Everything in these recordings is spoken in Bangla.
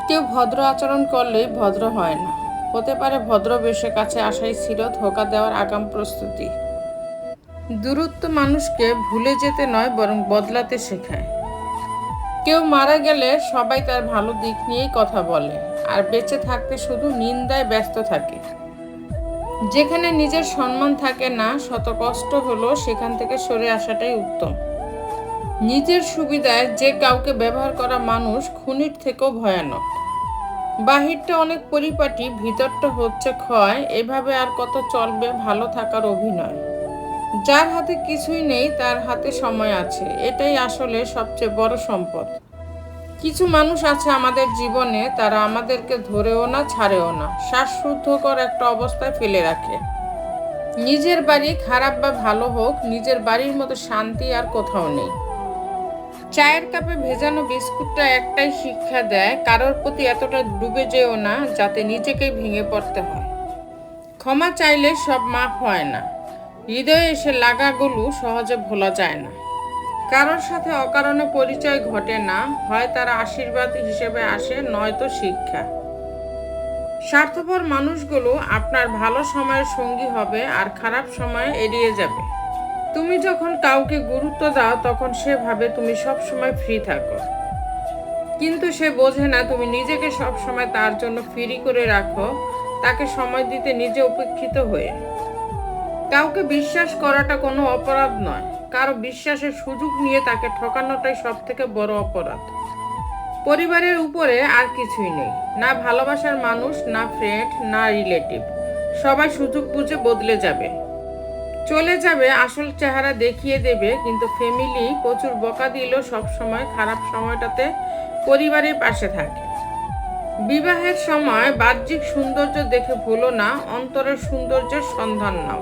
কেউ ভদ্র আচরণ করলেই ভদ্র হয় না। হতে পারে ভদ্র বেশের কাছে আসাই ছিল ধোঁকা দেওয়ার আগাম প্রস্তুতি। দূরত্ব মানুষকে ভুলে যেতে নয়, বরং বদলাতে শেখায়। কেউ মারা গেলে সবাই তার ভালো দিক নিয়েই কথা বলে, আর বেঁচে থাকতে শুধু নিন্দায় ব্যস্ত থাকে। যেখানে নিজের সম্মান থাকে না, শত কষ্ট হলো সেখান থেকে সরে আসাটাই উত্তম। নিজের সুবিধায় যে কাউকে ব্যবহার করা মানুষ খুনির থেকেও ভয়ানক। বাহিরটা অনেক পরিপাটি, ভিতরটা হচ্ছে ক্ষয়। এভাবে আর কত চলবে ভালো থাকার অভিনয়? যার হাতে কিছুই নেই তার হাতে সময় আছে, এটাই আসলে সবচেয়ে বড় সম্পদ। কিছু মানুষ আছে আমাদের জীবনে, তারা আমাদেরকে ধরেও না ছাড়েও না, শ্বাসরুদ্ধকর একটা অবস্থায় ফেলে রাখে। নিজের বাড়ি খারাপ বা ভালো হোক, নিজের বাড়ির মতো শান্তি আর কোথাও নেই। চায়ের কাপে ভেজানো বিস্কুটটা একটাই শিক্ষা দেয়, কারোর প্রতি এতটা ডুবে যেও না যাতে নিজেকেই ভেঙে পড়তে হয়। ক্ষমা চাইলে সব মাফ হয় না, হৃদয়ে এসে লাগাগুলো সহজে ভোলা যায় না। কারোর সাথে অকারণে পরিচয় ঘটে না, হয় তারা আশীর্বাদ হিসেবে আসে, নয়তো শিক্ষা। স্বার্থপর মানুষগুলো আপনার ভালো সময়ের সঙ্গী হবে আর খারাপ সময়ে এড়িয়ে যাবে। তুমি যখন কাউকে গুরুত্ব দাও তখন সে ভাবে তুমি সব সময় ফ্রি থাকো, কিন্তু সে বোঝে না তুমি নিজেকে সব সময় তার জন্য ফ্রি করে রাখো, তাকে সময় দিতে নিজে উপেক্ষিত হয়ে। কাউকে বিশ্বাস করাটা কোনো অপরাধ নয়, কারো বিশ্বাসের সুযোগ নিয়ে তাকে ঠকানোটাই সব থেকে বড় অপরাধ। পরিবারের উপরে আর কিছুই নেই, না ভালোবাসার মানুষ, না ফ্রেন্ড, না রিলেটিভ। সবাই সুযোগ বুঝে বদলে যাবে, চলে যাবে, আসল চেহারা দেখিয়ে দেবে। কিন্তু ফ্যামিলি প্রচুর বকা দিলেও সবসময় খারাপ সময়টাতে পরিবারের পাশে থাকে। বিবাহের সময় বাহ্যিক সৌন্দর্য দেখে ভুলো না, অন্তরের সৌন্দর্যের সন্ধান নাও।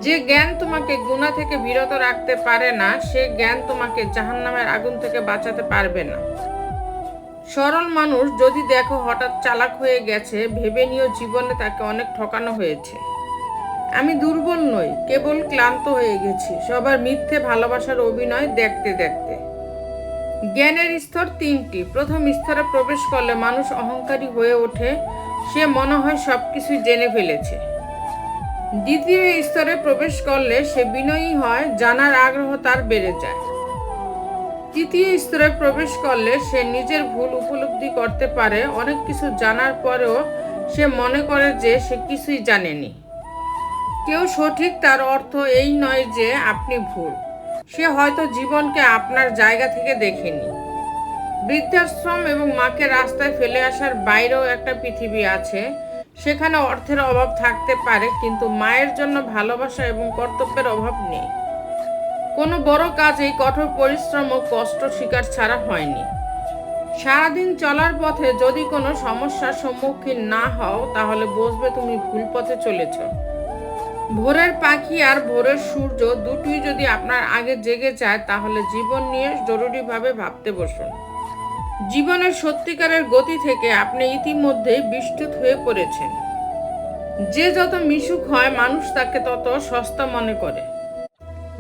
যে জ্ঞান তোমাকে গুনাহ থেকে বিরত রাখতে পারে না, সে জ্ঞান তোমাকে জাহান্নামের আগুন থেকে বাঁচাতে পারবে না। সরল মানুষ যদি দেখো হঠাৎ চালাক হয়ে গেছে, ভেবে নিও জীবনে তাকে অনেক ঠকানো হয়েছে। আমি দুর্বল নই, কেবল ক্লান্ত হয়ে গেছি। সবার মিথ্যে ভালোবাসার অভিনয় দেখতে দেখতে। জ্ঞানের স্তর তিনটি। প্রথম স্তরে প্রবেশ করলে মানুষ অহংকারী হয়ে ওঠে, সে মনে হয় সবকিছুই জেনে ফেলেছে। দ্বিতীয় স্তরে প্রবেশ করলে সে বিনয়ী হয়, জানার আগ্রহ তার বেড়ে যায়। তৃতীয় স্তরে প্রবেশ করলে সে নিজের ভুল উপলব্ধি করতে পারে, অনেক কিছু জানার পরেও সে মনে করে যে সে কিছুই জানেনি। কেউ সঠিক তার অর্থ এই নয় যে আপনি ভুল, সে হয়তো জীবনকে আপনার জায়গা থেকে দেখেনি। বৃদ্ধাশ্রম এবং মাকে রাস্তায় ফেলে আসার বাইরেও একটা পৃথিবী আছে, সেখানে অর্থের অভাব থাকতে পারে, কিন্তু মায়ের জন্য ভালোবাসা এবং কর্তব্যের অভাব নেই। কোনো বড় কাজেই কঠোর পরিশ্রম ও কষ্ট স্বীকার ছাড়া হয়নি। সারাদিন চলার পথে যদি কোনো সমস্যার সম্মুখীন না হও, তাহলে বুঝবে তুমি ভুল পথে চলেছ। ভোরের পাখি আর ভোরের সূর্য দুটোই যদি আপনার আগে জেগে যায়, তাহলে জীবন নিয়ে জরুরিভাবে ভাবতে বসুন। জীবনের সত্যিকারের গতি থেকে আপনি ইতিমধ্যেই বিস্তুত হয়ে পড়েছেন। যে যত মিশুক হয়, মানুষ তাকে তত সস্তা মনে করে।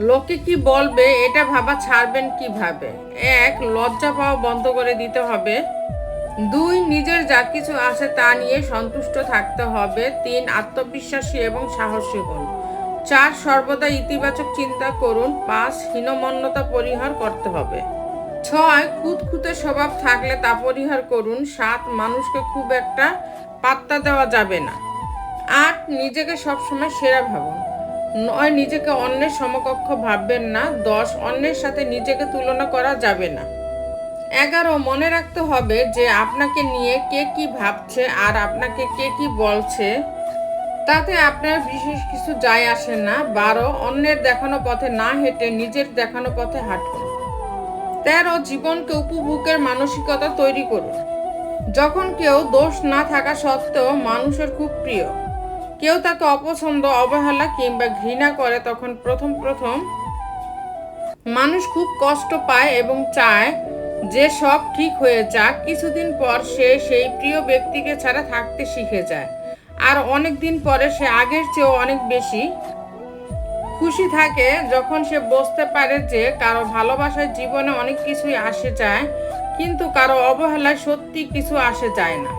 লোকে কি বলবে এটা ভাবা ছাড়বেন কিভাবে? 1. লজ্জা পাওয়া বন্ধ করে দিতে হবে। 2. নিজের যা কিছু আছে তা নিয়ে সন্তুষ্ট থাকতে হবে। 3. আত্মবিশ্বাসী এবং সাহসী হন। 4. সর্বদা ইতিবাচক চিন্তা করুন। 5. হীনমন্যতা পরিহার করতে হবে। 6. খুঁতখুঁতে স্বভাব থাকলে তা পরিহার করুন। 7. মানুষকে খুব একটা পাত্তা দেওয়া যাবে না। 8. নিজেকে সবসময় সেরা ভাবুন। 9. নিজেকে অন্যের সমকক্ষ ভাববেন না। 10. অন্যের সাথে নিজেকে তুলনা করা যাবে না। 11. মনে রাখতে হবে যে আপনাকে নিয়ে কে কি ভাবছে আর আপনাকে কে কি বলছে তাতে আপনার বিশেষ কিছু যায় আসে না। 12. অন্যের দেখানো পথে না হেঁটে নিজের দেখানো পথে হাঁটুন। 13. জীবনকে উপভোগের মানসিকতা তৈরি করুন। যখন কেউ দোষ না থাকা সত্ত্বেও মানুষের খুব প্রিয়, কেউ তাকে অপছন্দ, অবহেলা কিংবা ঘৃণা করে, তখন প্রথম মানুষ খুব কষ্ট পায় এবং চায় যে সব ঠিক হয়ে যাক। কিছুদিন পর সে সেই প্রিয় ব্যক্তিকে ছাড়া থাকতে শিখে যায়, আর অনেক দিন পরে সে আগের চেয়েও অনেক বেশি খুশি থাকে। যখন সে বুঝতে পারে যে কারো ভালোবাসায় জীবনে অনেক কিছুই আসে যায়, কিন্তু কারো অবহেলায় সত্যি কিছু আসে যায় না।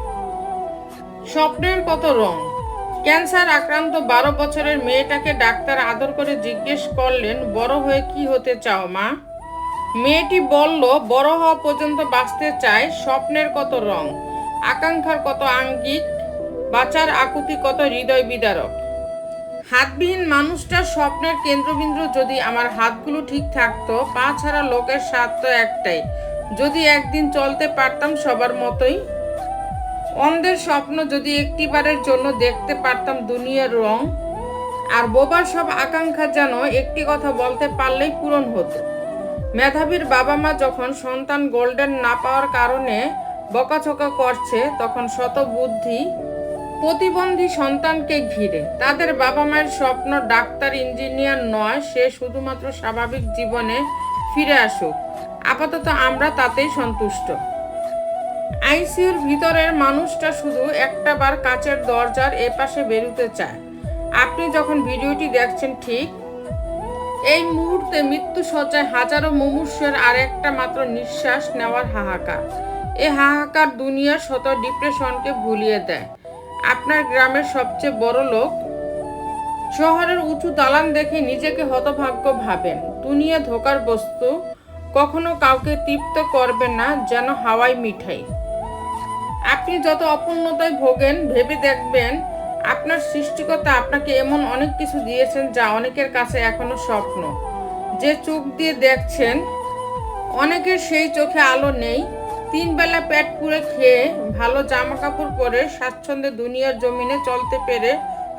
স্বপ্নের কত রং। ক্যান্সার আক্রান্ত 12 বছরের মেয়েটাকে ডাক্তার আদর করে জিজ্ঞেস করলেন, বড় হয়ে কি হতে চাও মা? মেয়েটি বলল, বড় হওয়া পর্যন্ত বাঁচতে চায়। স্বপ্নের কত রং, আকাঙ্ক্ষার কত আঙ্গিক, বাঁচার আকুতি কত হৃদয় বিদারক। হাতবিহীন মানুষটার স্বপ্নের কেন্দ্রবিন্দু যদি আমার হাতগুলো ঠিক থাকতো। পা ছাড়া লোকের স্বাদ তো একটাই, যদি একদিন চলতে পারতাম সবার মতোই। অন্ধের স্বপ্ন যদি একটিবারের জন্য দেখতে পারতাম দুনিয়ার রং। আর বোবার সব আকাঙ্ক্ষা যেন একটি কথা বলতে পারলেই পূরণ হতো। মেধাবীর বাবা মা যখন সন্তান গোল্ডেন না পাওয়ার কারণে বকাঝকা করছে, তখন শত বুদ্ধি প্রতিবন্ধী সন্তানকে ঘিরে। তাদের বাবা মায়ের স্বপ্ন ডাক্তার ইঞ্জিনিয়ার নয়, সে শুধুমাত্র স্বাভাবিক জীবনে ফিরে আসুক। আপাতত আমরা তাতেই সন্তুষ্ট। আইসিইউর ভিতরের মানুষটা শুধু একটা বার কাচের দরজার এপাশে বেরোতে চায়। আপনি যখন ভিডিওটি দেখছেন, ঠিক এই মুহূর্তে মৃত্যু সজ্জায় হাজারো মুমূর্ষের আর একটা মাত্র নিঃশ্বাস নেওয়ার হাহাকার। এই হাহাকার দুনিয়ার শত ডিপ্রেশনকে ভুলিয়ে দেয়। আপনার গ্রামের সবচেয়ে বড় লোক শহরের উঁচু দালান দেখে নিজেকে হতভাগ্য ভাবেন। দুনিয়া ধোকার বস্তু, কখনো কাউকে তৃপ্ত করবে না, যেন হাওয়াই মিঠাই। আপনি যত অপূর্ণতায় ভোগেন, ভেবে দেখবেন আপনার সৃষ্টিকর্তা আপনাকে এমন অনেক কিছু দিয়েছেন যা অনেকের কাছে এখনো স্বপ্ন। যে চোখ দিয়ে দেখছেন, অনেকের সেই চোখে আলো নেই। 3 বেলা পেট পুড়ে খেয়ে, ভালো জামা কাপড় পরে, স্বাচ্ছন্দ্যে দুনিয়ার জমিনে চলতে পেরে,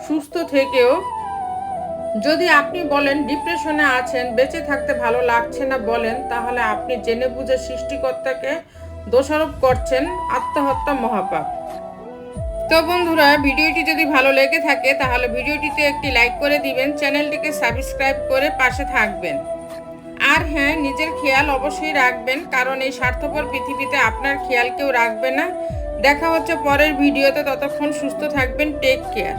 সুস্থ থেকেও যদি আপনি বলেন ডিপ্রেশনে আছেন, বেঁচে থাকতে ভালো লাগছে না বলেন, তাহলে আপনি জেনে বুঝে সৃষ্টিকর্তাকে দোষারোপ করছেন। আত্মহত্যা মহাপাপ। তো বন্ধুরা, ভিডিওটি যদি ভালো লেগে থাকে তাহলে ভিডিওটিতে একটি লাইক করে দিবেন, চ্যানেলটিকে সাবস্ক্রাইব করে পাশে থাকবেন। আর হ্যাঁ, নিজের খেয়াল অবশ্যই রাখবেন, কারণ এই স্বার্থপর পৃথিবীতে আপনার খেয়াল কেউ রাখবে না। দেখা হচ্ছে পরের ভিডিওতে, ততক্ষণ সুস্থ থাকবেন। Take care.